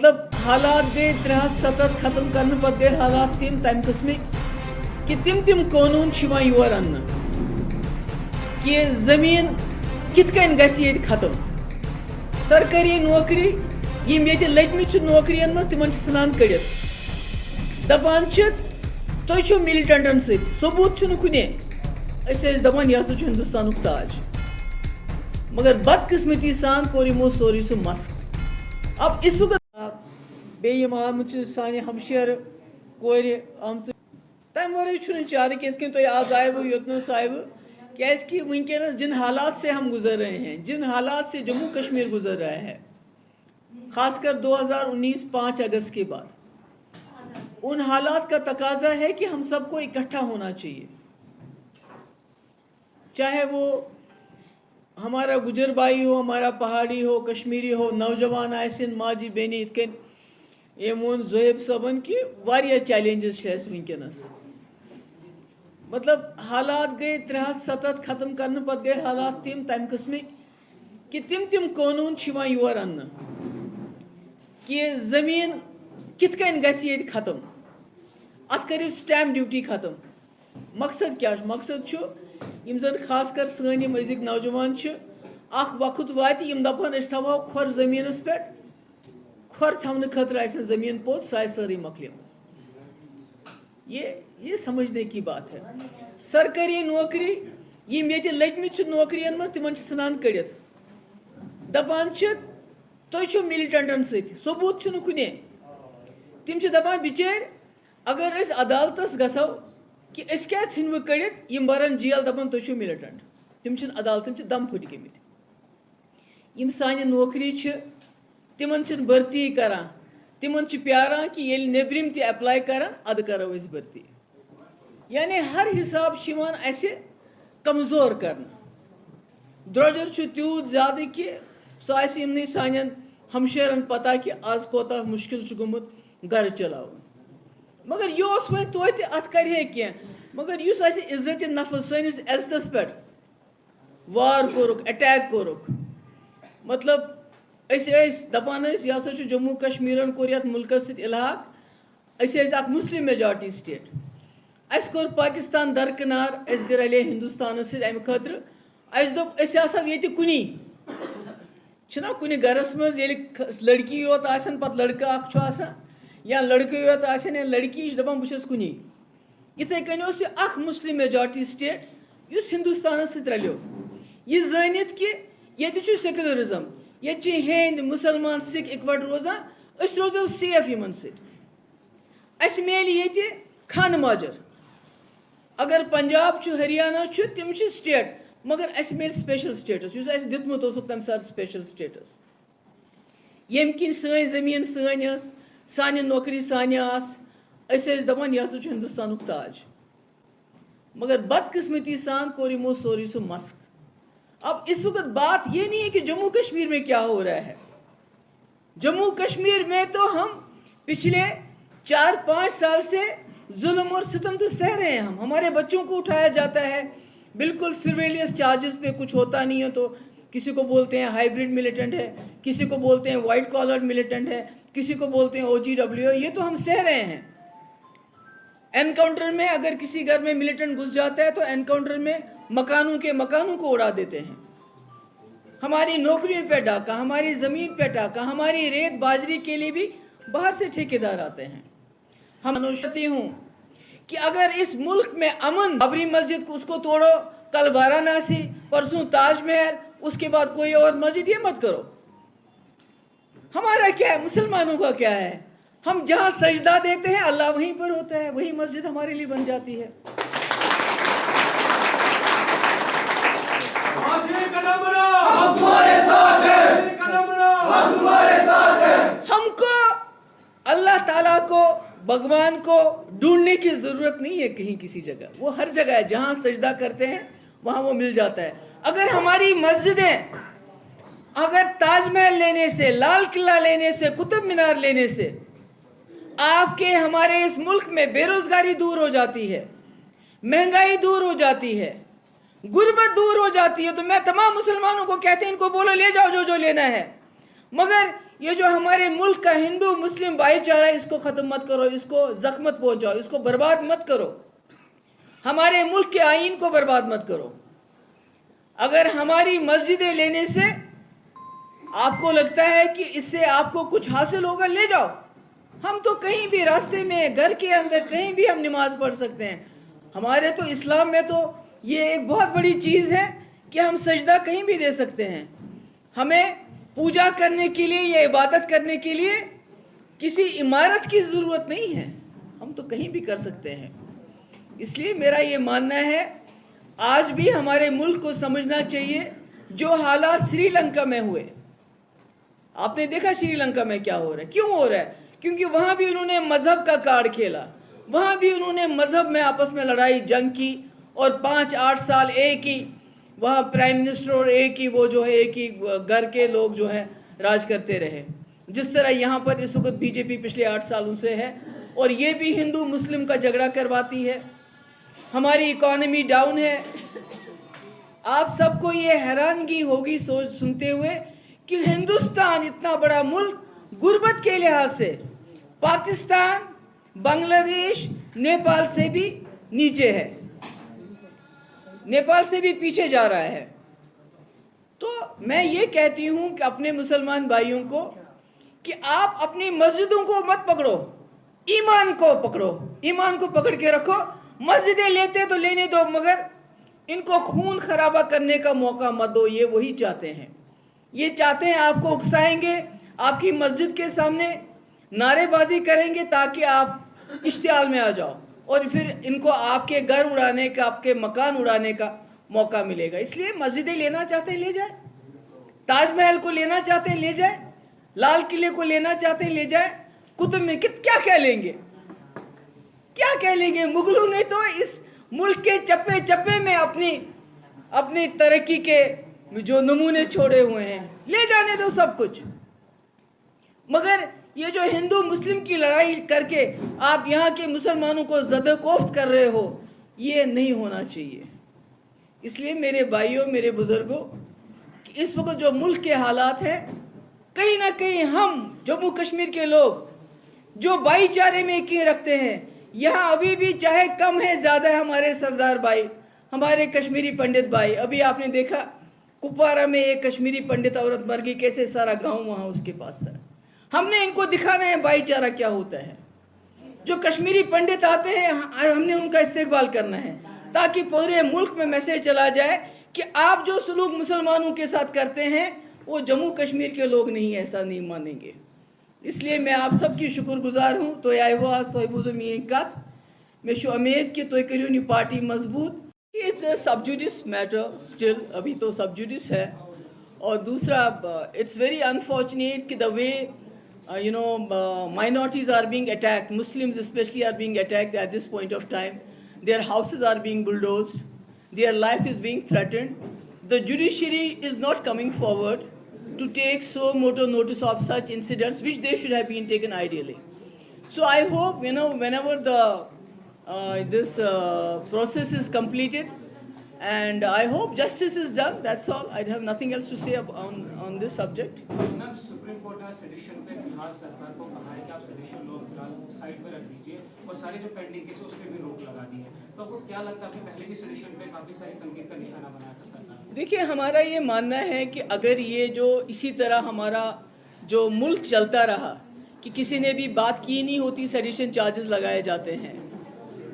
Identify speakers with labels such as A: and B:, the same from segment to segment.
A: मतलब हालात गए 370 खत्म करने पत गए हालात तम किस्म कि तिम कानून योर अन्न कि जमीन कितकन गि खत्म सरकारी नौकरी यम ये लतमित नौकरियन मज तिमन सनान कड़ित दपान तुम मिलिटेंटन सबूत कुने दपान यह हिंदुस्तान ताज मगर बदकिस्मती सान कोर यमो सोरी सह मस्क। अब इस वक्त बेम आमुत सानि हमशेर कोर आम तम वो चार कि तुम आज आयु योतन आयु कि वनकस जिन हालात से हम गुजर रहे हैं, जिन हालात से जम्मू कश्मीर गुजर रहा है, खासकर 2019 5 अगस्त के बाद, उन हालात का तकाजा है कि हम सबको इकट्ठा होना चाहिए। चाहे वो हमारा गुजर भाई हो, हमारा पहाड़ी हो, कश्मीरी हो, नौजवान आयसन माजी बेनी इतकन एमोन जोहेब सबन की वारिया चैलेंजेस वनकस मतलब हालात गए 370 खत्म करने पत गए हालात तम किस्म कि तिम कानून योर अन्न कि जमीन कितकन गि खत्म अत करियो स्टैम्प ड्यूटी खत्म। मकसद क्या मकसद यम जन खासकर सन अजिक नौजवान वक्त वात यम दपान थवो खोर जमीनस पे खोर थवन खतर जमीन पोत सह सारी मकलिमस। ये समझने की बात है। सरकारी नौकरी यम ये लतमित नौकरियन मज तिमन सनान कड़ित दपान तुम मिलिटेंटन सबूत कुने तिम दपान बिचार अगर अस अदालतस गसो कि अस क्या इन कड़ित यम बरन जेल दपान तुम मिलिटेंट तिम अदालतन दम फुट गमित यम सान नौकरी तिमन भर्ती करान तिमन प्यारान कि ये नेबरिम ते अप्लाई करान अद करो अस भर्ती। यानी हर हिसाब से कमजोर करना द्रोजर तूत ज्यादा कि सह यमन सान हमशेरन पता कि आज कोता मुश्किल गुमुत घर चलाव मगर यह वो तो अत करे कह मगर इज्जत नफ्स सनिस इज्जतस पे वार कोरुक अटैक कोरुक मतलब दपान यह जम्मू कश्मीर कोर ये मुल्कस इलाक मुस्लिम मेजॉरिटी स्टेट अस कोर पाकिस्तान दरकिनार अस रले हिंदुस्तान अम खतर दोप ये कुनी कुन गरस मज लड़की योत आसन पत लड़का आसान या लड़के योत आसन या लड़की दपान बहुत कुनी इथे कन मुस्लिम मेजॉरिटी स्टेट युस हिंदुस्तान रलो यह जानित कि ये सेक्युलरिज्म ये हिंद मुसलमान सिख इकवट रोजान रोजो सेफ यमन मेल ये खान माजर अगर पंजाब हरियाणा तिम स्टेट मगर अस मेल स्पेशल स्टेटस दितमुत तम सात स्पेशल स्टेटस यम किन सन जमीन सान नौकरी सान दपान यह हिंदुस्तान ताज मगर बदकिस्मती सान कोर यमो सोरी सह मस्क। अब इस वक्त बात ये नहीं है कि जम्मू कश्मीर में क्या हो रहा है। जम्मू कश्मीर में तो हम पिछले 4-5 साल से जुल्म और सितम तो सह रहे हैं। हमारे बच्चों को उठाया जाता है बिल्कुल फ्रिवलियस चार्जेस पे, कुछ होता नहीं है तो किसी को बोलते हैं हाइब्रिड मिलिटेंट है, किसी को बोलते हैं वाइट कॉलर मिलिटेंट है, किसी को बोलते हैं OGW। ये तो हम सह रहे हैं। एनकाउंटर में अगर किसी घर में मिलिटेंट घुस जाता है तो एनकाउंटर में मकानों को उड़ा देते हैं। हमारी नौकरियों पे डाका, हमारी जमीन पे डाका, हमारी रेत बाजरी के लिए भी बाहर से ठेकेदार आते हैं। हम अनुशती हूँ कि अगर इस मुल्क में अमन, बाबरी मस्जिद को उसको तोड़ो, कल वाराणसी, परसों ताजमहल, उसके बाद कोई और मस्जिद, ये मत करो। हमारा क्या है, मुसलमानों का क्या है? हम जहाँ सजदा देते हैं अल्लाह वहीं पर होता है, वही मस्जिद हमारे लिए बन जाती है। हमको अल्लाह ताला को, भगवान को ढूंढने की जरूरत नहीं है कहीं किसी जगह, वो हर जगह है। जहां सजदा करते हैं वहां वो मिल जाता है। अगर हमारी मस्जिदें, अगर ताजमहल लेने से, लाल किला लेने से, कुतुब मीनार लेने से आपके हमारे इस मुल्क में बेरोजगारी दूर हो जाती है, महंगाई दूर हो जाती है, गुर्बत दूर हो जाती है, तो मैं तमाम मुसलमानों को कहते हैं इनको बोलो ले जाओ जो जो लेना है। मगर ये जो हमारे मुल्क का हिंदू मुस्लिम भाईचारा है, इसको खत्म मत करो, इसको जख्म मत पहुंचाओ, इसको बर्बाद मत करो, हमारे मुल्क के आईन को बर्बाद मत करो। अगर हमारी मस्जिदें लेने से आपको लगता है कि इससे आपको कुछ हासिल होगा, ले जाओ। हम तो कहीं भी रास्ते में, घर के अंदर, कहीं भी हम नमाज पढ़ सकते हैं। हमारे तो इस्लाम में तो ये एक बहुत बड़ी चीज़ है कि हम सजदा कहीं भी दे सकते हैं। हमें पूजा करने के लिए या इबादत करने के लिए किसी इमारत की ज़रूरत नहीं है, हम तो कहीं भी कर सकते हैं। इसलिए मेरा ये मानना है, आज भी हमारे मुल्क को समझना चाहिए, जो हालात श्रीलंका में हुए, आपने देखा श्रीलंका में क्या हो रहा है, क्यों हो रहा है? क्योंकि वहाँ भी उन्होंने मजहब का कार्ड खेला, वहाँ भी उन्होंने मजहब में आपस में लड़ाई जंग की, और 5-8 साल एक ही वहाँ प्राइम मिनिस्टर और एक ही वो जो है एक ही घर के लोग जो है राज करते रहे। जिस तरह यहाँ पर इस वक्त बीजेपी पिछले 8 सालों से है, और ये भी हिंदू मुस्लिम का झगड़ा करवाती है। हमारी इकोनॉमी डाउन है। आप सबको ये हैरानगी होगी सोच सुनते हुए कि हिंदुस्तान इतना बड़ा मुल्क गुर्बत के लिहाज से पाकिस्तान, बांग्लादेश, नेपाल से भी नीचे है, नेपाल से भी पीछे जा रहा है। तो मैं ये कहती हूं कि अपने मुसलमान भाइयों को कि आप अपनी मस्जिदों को मत पकड़ो, ईमान को पकड़ो, ईमान को पकड़ के रखो। मस्जिदें लेते तो लेने दो, मगर इनको खून खराबा करने का मौका मत दो। ये वही चाहते हैं, ये चाहते हैं आपको उकसाएंगे, आपकी मस्जिद के सामने नारेबाजी करेंगे ताकि आप इश्तियाल में आ जाओ, और फिर इनको आपके घर उड़ाने का, आपके मकान उड़ाने का मौका मिलेगा। इसलिए मस्जिदें लेना चाहते हैं ले जाए, ताजमहल को लेना चाहते हैं ले जाए, लाल किले को लेना चाहते हैं ले जाए, कुतुब में क्या कह लेंगे, क्या कह लेंगे? मुगलों ने तो इस मुल्क के चप्पे चप्पे में अपनी तरक्की के जो नमूने छोड़े हुए हैं, ले जाने दो सब कुछ। मगर ये जो हिंदू मुस्लिम की लड़ाई करके आप यहाँ के मुसलमानों को ज़द-ओ-कोफ्त कर रहे हो, ये नहीं होना चाहिए। इसलिए मेरे भाइयों, मेरे बुजुर्गों, इस वक्त जो मुल्क के हालात हैं, कहीं ना कहीं हम जम्मू कश्मीर के लोग जो भाईचारे में यकीन रखते हैं, यहाँ अभी भी चाहे कम है ज़्यादा है, हमारे सरदार भाई, हमारे कश्मीरी पंडित भाई। अभी आपने देखा कुपवारा में एक कश्मीरी पंडित औरत मर गई, कैसे सारा गांव वहाँ उसके पास था। हमने इनको दिखाना है भाईचारा क्या होता है। जो कश्मीरी पंडित आते हैं, हमने उनका इस्तेकबाल करना है, ताकि पूरे मुल्क में मैसेज चला जाए कि आप जो सलूक मुसलमानों के साथ करते हैं, वो जम्मू कश्मीर के लोग नहीं ऐसा नहीं मानेंगे। इसलिए मैं आप सबकी शुक्रगुजार हूँ। तो आवाज तो बुजुम ये कत मे उम्मीद कि तुम करियो नी पार्टी मजबूत। इट्स सब जुडिस मैटर स्टिल, अभी तो सब जुडिस है। और दूसरा, इट्स वेरी अनफॉर्चुनेट कि the way minorities are being attacked, Muslims especially are being attacked at this point of time. Their houses are being bulldozed, their life is being threatened. The judiciary is not coming forward to take so moto notice of such incidents, which they should have been taken ideally. So I hope, whenever this process is completed, and I hope justice is done. That's all. I have nothing else to say on this subject.
B: Supreme court ने sedition पे फिलहाल सरकार को कहा है कि आप sedition law फिलहाल साइड पे रख दीजिए, और सारे जो पेंडिंग केस उस पे भी रोक लगा दी है। तो आपको क्या लगता है, पहले भी सेडिशन पे काफी सारी तनकीद का निशाना बनाया था सरकार?
A: देखिए, हमारा ये मानना है कि अगर ये जो इसी तरह हमारा जो मुल्क चलता रहा कि किसी ने भी बात की नहीं होती, सेडिशन चार्जेस लगाए जाते हैं।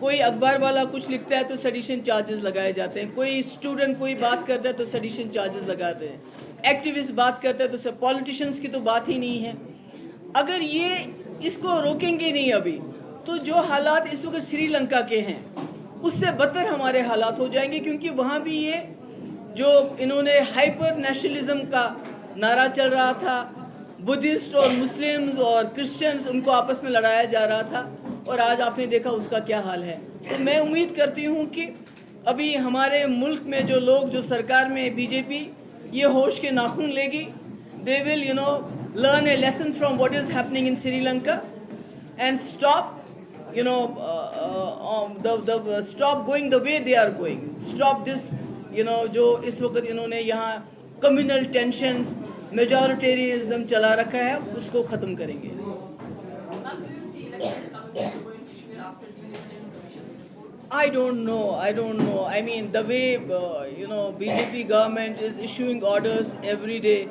A: कोई अखबार वाला कुछ लिखता है तो सेडिशन चार्जेस लगाए जाते हैं, कोई स्टूडेंट कोई बात करता है तो सेडिशन चार्जेस लगाते हैं, एक्टिविस्ट बात करते हैं तो पॉलिटिशियंस की तो बात ही नहीं है। अगर ये इसको रोकेंगे नहीं अभी, तो जो हालात इस वक्त श्रीलंका के हैं उससे बदतर हमारे हालात हो जाएंगे। क्योंकि वहाँ भी ये जो इन्होंने हाइपर नेशनलिज्म का नारा चल रहा था, बुद्धिस्ट और मुस्लिम्स और क्रिश्चियंस उनको आपस में लड़ाया जा रहा था, और आज आपने देखा उसका क्या हाल है। तो मैं उम्मीद करती हूँ कि अभी हमारे मुल्क में जो लोग, जो सरकार में बीजेपी, ये होश के नाखून लेगी। They will learn a lesson from what is happening in Sri Lanka and stop stop going the way they are going, stop this जो इस वक्त इन्होंने यहाँ कम्युनल टेंशंस, मेजॉरिटेरियनिज्म चला रखा है, उसको ख़त्म करेंगे.
C: Ma'am, do you see elections coming to Jammu and Kashmir after the Independent Commission's report?
A: I don't know. I mean, the way, BJP government is issuing orders every day,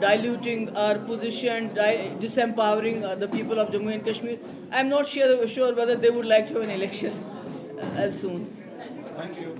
A: diluting our position, disempowering the people of Jammu and Kashmir. I'm not sure whether they would like to have an election as soon.
D: Thank you.